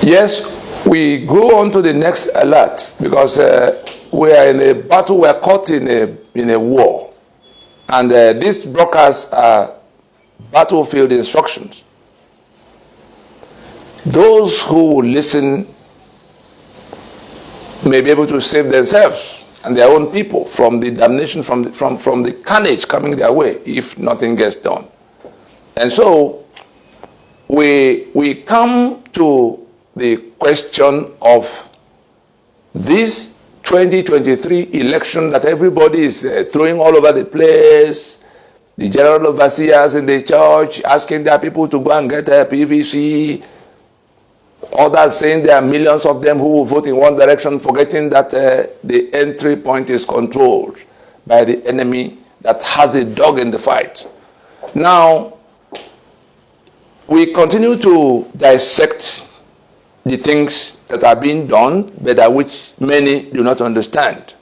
Yes, we go on to the next alert because we are in a battle, we are caught in a war. And these broadcasts are battlefield instructions. Those who listen may be able to save themselves and their own people from the damnation, from the carnage coming their way if nothing gets done. And so we come to the question of this 2023 election that everybody is throwing all over the place. The general overseers in the church asking their people to go and get a PVC. Others saying there are millions of them who will vote in one direction, forgetting that the entry point is controlled by the enemy that has a dog in the fight. Now, we continue to dissect the things that are being done, but which many do not understand.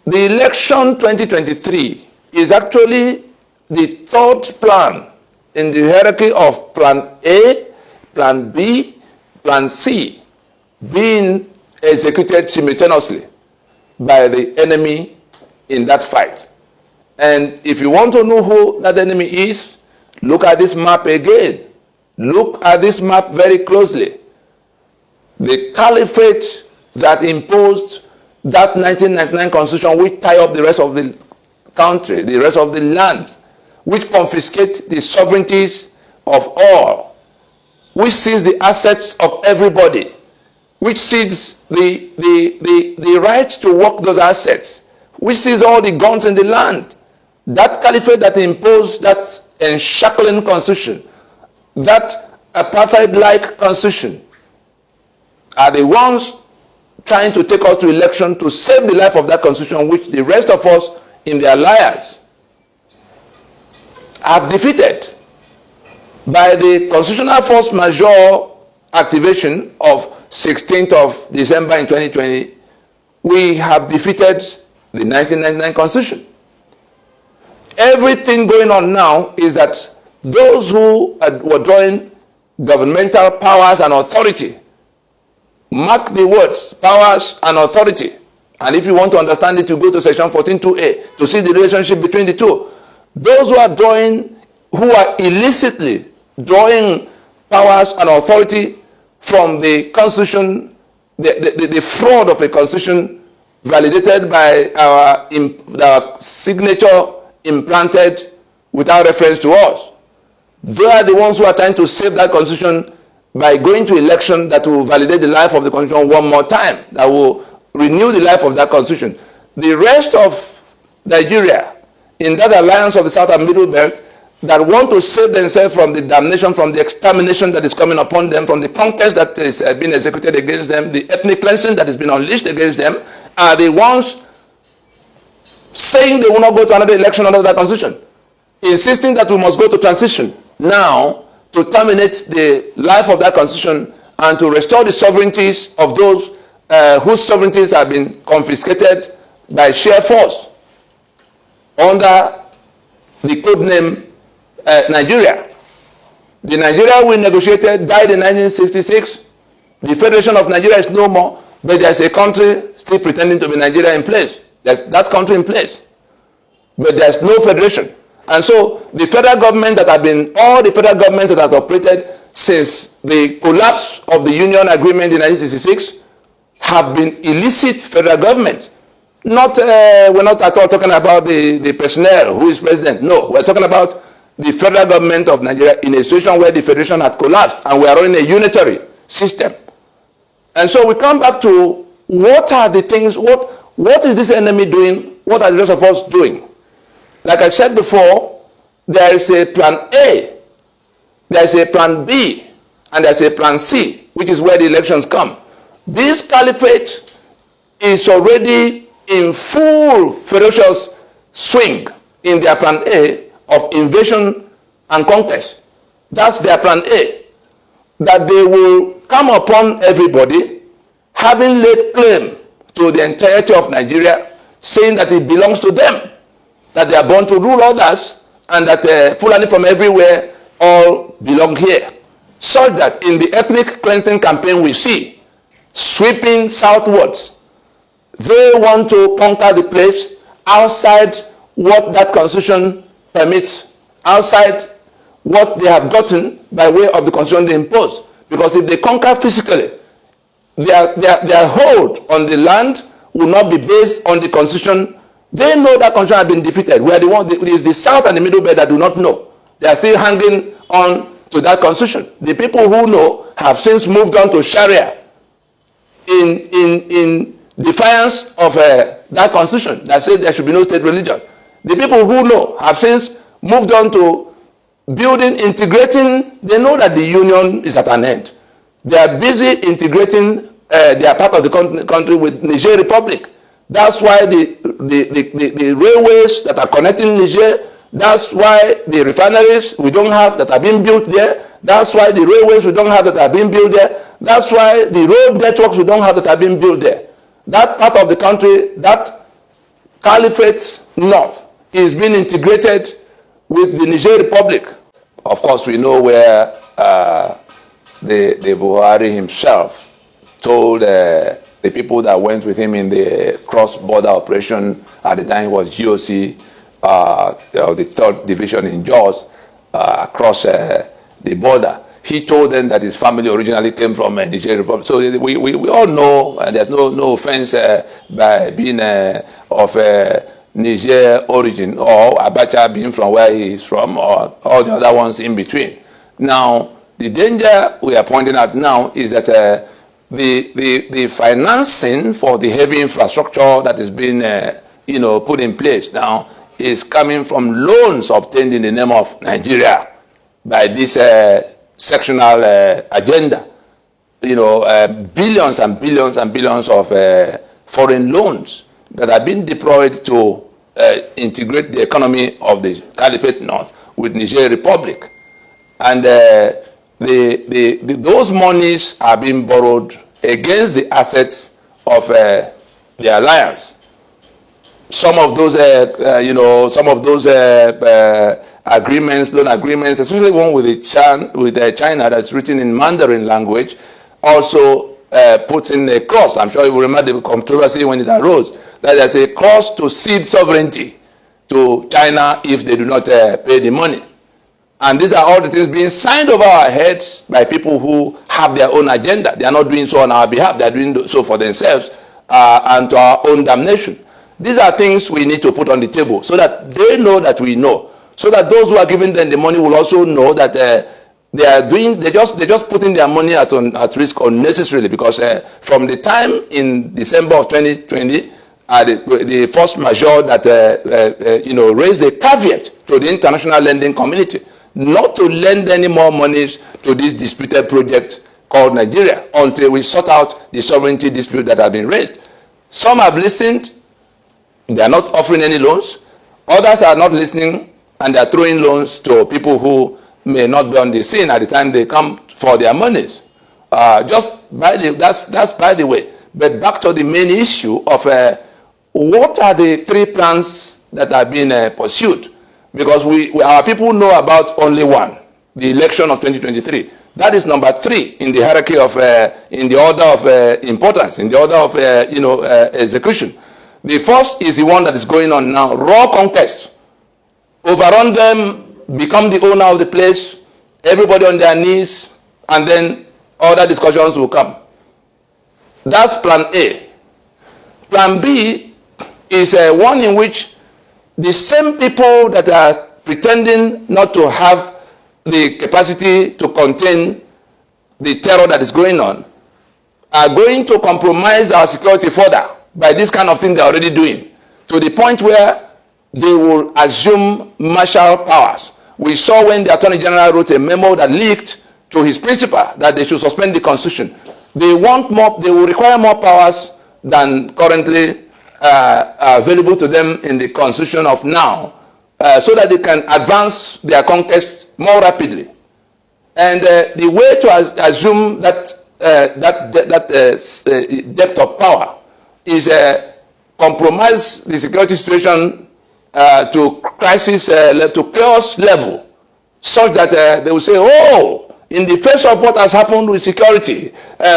The election 2023 is actually the third plan in the hierarchy of Plan A, Plan B, Plan C being executed simultaneously by the enemy in that fight. And if you want to know who that enemy is, look at this map again. Look at this map very closely. The caliphate that imposed that 1999 constitution, which tie up the rest of the country, the rest of the land, which confiscate the sovereignties of all, which seized the assets of everybody, which seized the right to work those assets, which seized all the guns in the land. That caliphate that imposed that enshackling constitution, that apartheid-like constitution, are the ones trying to take us to election to save the life of that constitution, which the rest of us in their liars have defeated by the constitutional force majeure activation of 16th of December in 2020. We have defeated the 1999 constitution. Everything going on now is that those who were drawing governmental powers and authority, mark the words, powers and authority. And if you want to understand it, you go to section 14.2a to see the relationship between the two. Those who are illicitly drawing powers and authority from the constitution, the fraud of a constitution validated by our signature implanted without reference to us. They are the ones who are trying to save that constitution by going to election that will validate the life of the constitution one more time, that will renew the life of that constitution. The rest of Nigeria, in that alliance of the South and Middle Belt, that want to save themselves from the damnation, from the extermination that is coming upon them, from the conquest that is being executed against them, the ethnic cleansing that has been unleashed against them, are the ones saying they will not go to another election under that constitution, insisting that we must go to transition now to terminate the life of that constitution and to restore the sovereignties of those whose sovereignties have been confiscated by sheer force under the code name Nigeria. The Nigeria we negotiated died in 1966. The Federation of Nigeria is no more, but there's a country still pretending to be Nigeria in place. There's that country in place, but there's no federation. And so the federal government that have been, all the federal governments that have operated since the collapse of the Union Agreement in 1966 have been illicit federal governments. We're not at all talking about the personnel who is president. No, we're talking about the federal government of Nigeria in a situation where the federation had collapsed and we are running a unitary system. And so we come back to what are the things, what is this enemy doing? What are the rest of us doing? Like I said before, there is a plan A, there is a plan B, and there is a plan C, which is where the elections come. This caliphate is already in full ferocious swing in their plan A of invasion and conquest. That's their plan A. That they will come upon everybody having laid claim to the entirety of Nigeria, saying that it belongs to them, that they are born to rule others, and that Fulani from everywhere all belong here. such that in the ethnic cleansing campaign we see, sweeping southwards, they want to conquer the place outside what that constitution permits, outside what they have gotten by way of the constitution they impose. Because if they conquer physically, their hold on the land will not be based on the constitution. They know that constitution has been defeated. We are the one, it is the South and the Middle Belt that do not know. They are still hanging on to that constitution. The people who know have since moved on to Sharia in defiance of that constitution that says there should be no state religion. The people who know have since moved on to building, integrating. They know that the union is at an end. They are busy integrating their part of the country with Niger Republic. That's why the railways that are connecting Niger, that's why the refineries we don't have that are being built there, that's why the railways we don't have that are being built there, that's why the road networks we don't have that are being built there. That part of the country, that caliphate north, is being integrated with the Niger Republic. Of course, we know where the Buhari himself told the people that went with him in the cross-border operation at the time he was GOC, the 3rd Division in Jos, across the border. He told them that his family originally came from Niger Republic. So we all know, and there's no offense by being of Niger origin, or Abacha being from where he is from, or all the other ones in between. Now, the danger we are pointing out now is that the financing for the heavy infrastructure that is being put in place now is coming from loans obtained in the name of Nigeria by this sectional agenda. Billions and billions and billions of foreign loans that have been deployed to integrate the economy of the Caliphate North with Niger Republic. And those monies are being borrowed against the assets of the alliance. Some of those, agreements, loan agreements, especially one with China that's written in Mandarin language, also puts in a clause. I'm sure you will remember the controversy when it arose, that there's a clause to cede sovereignty to China if they do not pay the money. And these are all the things being signed over our heads by people who have their own agenda. They are not doing so on our behalf. They are doing so for themselves and to our own damnation. These are things we need to put on the table so that they know that we know. So that those who are giving them the money will also know that they're just putting their money at risk unnecessarily, because from the time in December of 2020, the force majeure that raised a caveat to the international lending community not to lend any more monies to this disputed project called Nigeria until we sort out the sovereignty dispute that has been raised. Some have listened, they are not offering any loans. Others are not listening, and they are throwing loans to people who may not be on the scene at the time they come for their monies. That's by the way. But back to the main issue of what are the 3 plans that are being pursued? Because our people know about only one, the election of 2023. That is number 3 in the hierarchy of, in the order of importance, in the order of, execution. The first is the one that is going on now, raw conquest. Overrun them, become the owner of the place, everybody on their knees, and then other discussions will come. That's plan A. Plan B is one in which the same people that are pretending not to have the capacity to contain the terror that is going on are going to compromise our security further by this kind of thing they're already doing, to the point where they will assume martial powers. We saw when the Attorney General wrote a memo that leaked to his principal that they should suspend the Constitution. They want more, they will require more powers than currently available to them in the Constitution of now, so that they can advance their conquest more rapidly. And the way to assume that depth of power is compromise the security situation to crisis, to chaos level, such that they will say, oh, in the face of what has happened with security,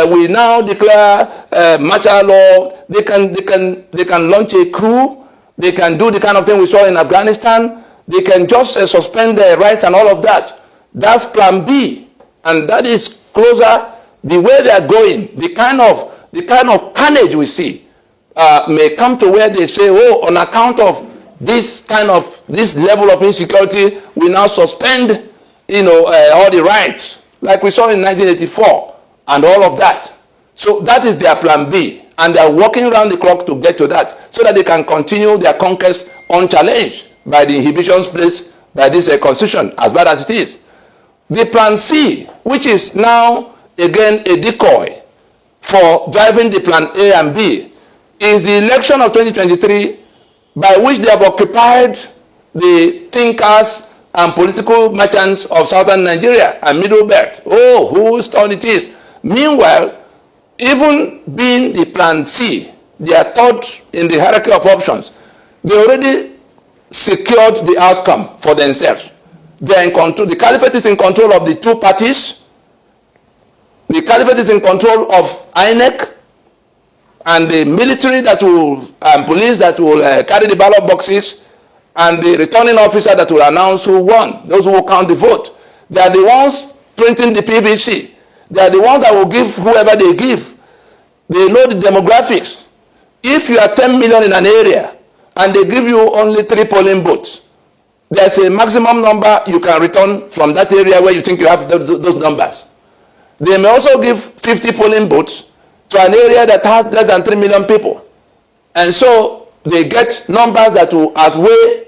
we now declare martial law. They can launch a coup. They can do the kind of thing we saw in Afghanistan. They can just suspend their rights and all of that. That's plan B, and that is closer. The way they are going, the kind of carnage we see may come to where they say, oh, on account of this level of insecurity, we now suspend, all the rights, like we saw in 1984, and all of that. So that is their plan B, and they are working around the clock to get to that, so that they can continue their conquest unchallenged by the inhibitions placed by this constitution, as bad as it is. The plan C, which is now again a decoy for driving the plan A and B, is the election of 2023, by which they have occupied the thinkers and political merchants of southern Nigeria and Middle Belt. Oh, whose turn it is. Meanwhile, even being the plan C, they are third in the hierarchy of options. They already secured the outcome for themselves. They are in control. The caliphate is in control of the two parties. The caliphate is in control of INEC and the military that will, police that will carry the ballot boxes, and the returning officer that will announce who won, those who will count the vote. They are the ones printing the PVC. They are the ones that will give whoever they give. They know the demographics. If you are 10 million in an area and they give you only 3 polling booths, there's a maximum number you can return from that area where you think you have those numbers. They may also give 50 polling booths to an area that has less than 3 million people. And so they get numbers that will outweigh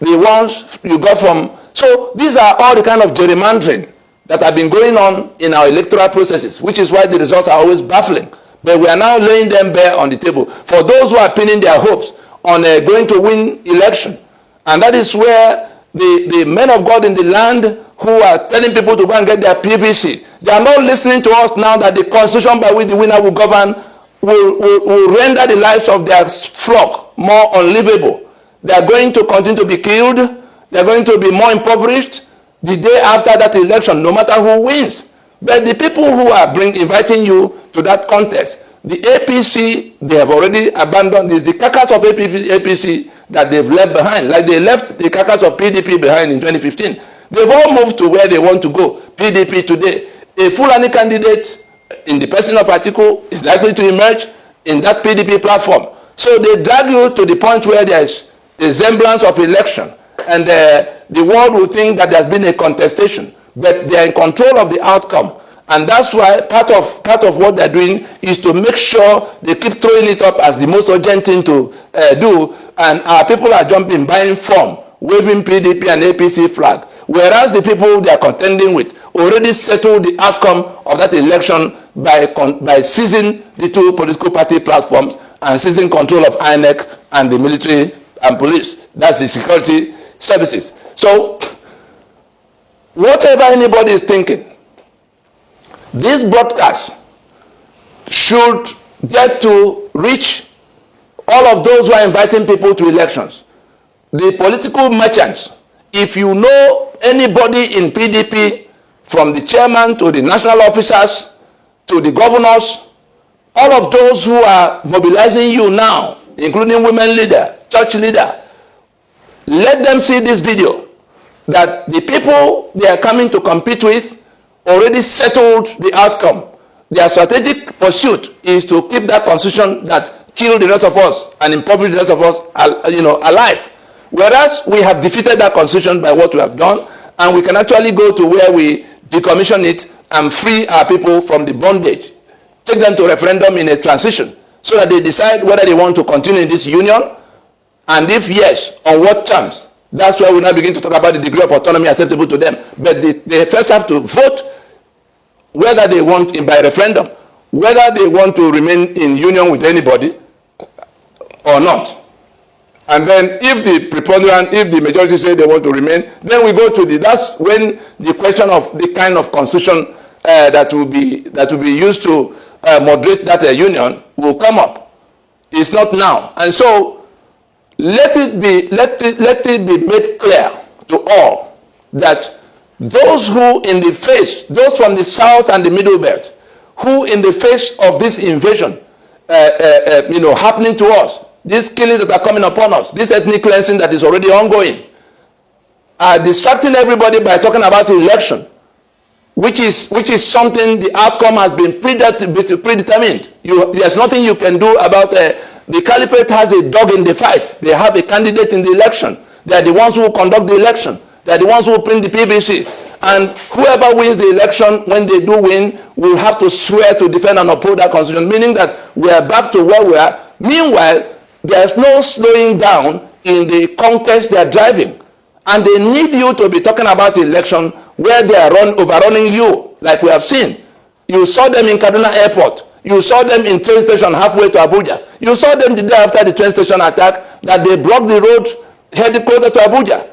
the ones you got from. So these are all the kind of gerrymandering that have been going on in our electoral processes, which is why the results are always baffling. But we are now laying them bare on the table for those who are pinning their hopes on going to win election. And that is where the men of God in the land who are telling people to go and get their PVC, they are not listening to us now that the constitution by which the winner will govern will render the lives of their flock more unlivable. They are going to continue to be killed. They are going to be more impoverished the day after that election, no matter who wins. But the people who are inviting you to that contest, the APC, they have already abandoned this. The carcass of APC that they've left behind, like they left the carcass of PDP behind in 2015. They've all moved to where they want to go. PDP today, a Fulani candidate in the person of Atiku is likely to emerge in that PDP platform. So they drag you to the point where there's a semblance of election, and the world will think that there's been a contestation, but they're in control of the outcome. And that's why part of what they're doing is to make sure they keep throwing it up as the most urgent thing to do, and our people are jumping, buying form, waving PDP and APC flag, whereas the people they are contending with already settled the outcome of that election by seizing the two political party platforms and seizing control of INEC and the military and police. That's the security services. So whatever anybody is thinking, this broadcast should get to reach all of those who are inviting people to elections. The political merchants, if you know anybody in PDP, from the chairman to the national officers to the governors, all of those who are mobilizing you now, including women leader, church leader, let them see this video, that the people they are coming to compete with already settled the outcome. Their strategic pursuit is to keep that constitution that killed the rest of us and impoverished the rest of us, alive. Whereas we have defeated that constitution by what we have done, and we can actually go to where we decommission it and free our people from the bondage. Take them to referendum in a transition so that they decide whether they want to continue in this union, and if yes, on what terms. That's where we now begin to talk about the degree of autonomy acceptable to them. But they first have to vote whether they want, by referendum, whether they want to remain in union with anybody or not. And then if the majority say they want to remain, then we go to that's when the question of the kind of constitution that will be used to moderate that union will come up. It's not now. And so let it be made clear to all that those who in the face, those from the south and the middle belt, who in the face of this invasion, happening to us, these killings that are coming upon us, this ethnic cleansing that is already ongoing, are distracting everybody by talking about the election, which is something the outcome has been predetermined. There's nothing you can do about the caliphate has a dog in the fight. They have a candidate in the election. They are the ones who conduct the election. They are the ones who print the PBC. And whoever wins the election, when they do win, will have to swear to defend and uphold that constitution, meaning that we are back to where we are. Meanwhile, there's no slowing down in the conquest they are driving. And they need you to be talking about the election where they are overrunning you, like we have seen. You saw them in Kaduna Airport. You saw them in train station halfway to Abuja. You saw them the day after the train station attack that they blocked the road heading closer to Abuja.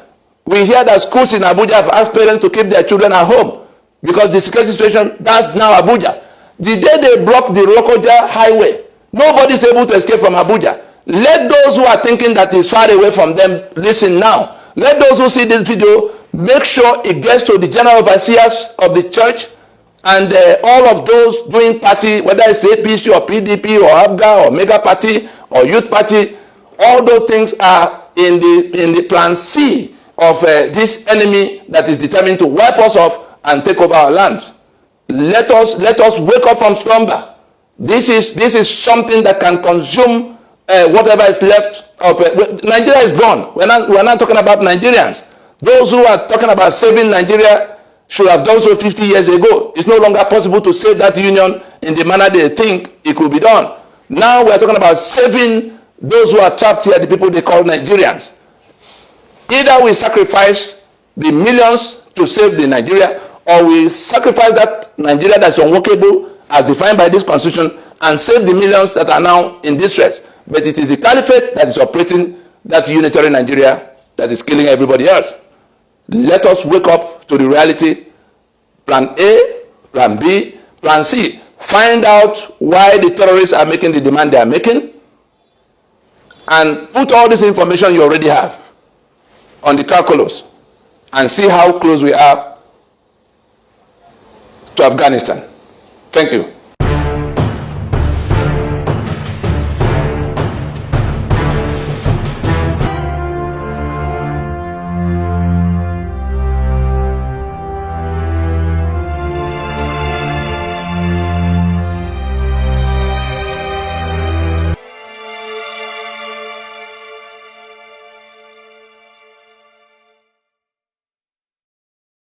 We hear that schools in Abuja have asked parents to keep their children at home because the security situation, that's now Abuja. The day they blocked the Lokoja highway, nobody is able to escape from Abuja. Let those who are thinking that is far away from them listen now. Let those who see this video make sure it gets to the general overseers of the church and all of those doing party, whether it's APC or PDP or ABGA or Mega Party or Youth Party. All those things are in the plan C of this enemy that is determined to wipe us off and take over our lands. Let us wake up from slumber. This is something that can consume whatever is left of Nigeria is gone. We're not talking about Nigerians. Those who are talking about saving Nigeria should have done so 50 years ago. It's no longer possible to save that union in the manner they think it could be done. Now we're talking about saving those who are trapped here, the people they call Nigerians. Either we sacrifice the millions to save the Nigeria, or we sacrifice that Nigeria that's unworkable as defined by this constitution and save the millions that are now in distress. But it is the caliphate that is operating that unitary Nigeria that is killing everybody else. Let us wake up to the reality. Plan A, Plan B, Plan C. Find out why the terrorists are making the demand they are making, and put all this information you already have on the calculus and see how close we are to Afghanistan. Thank you.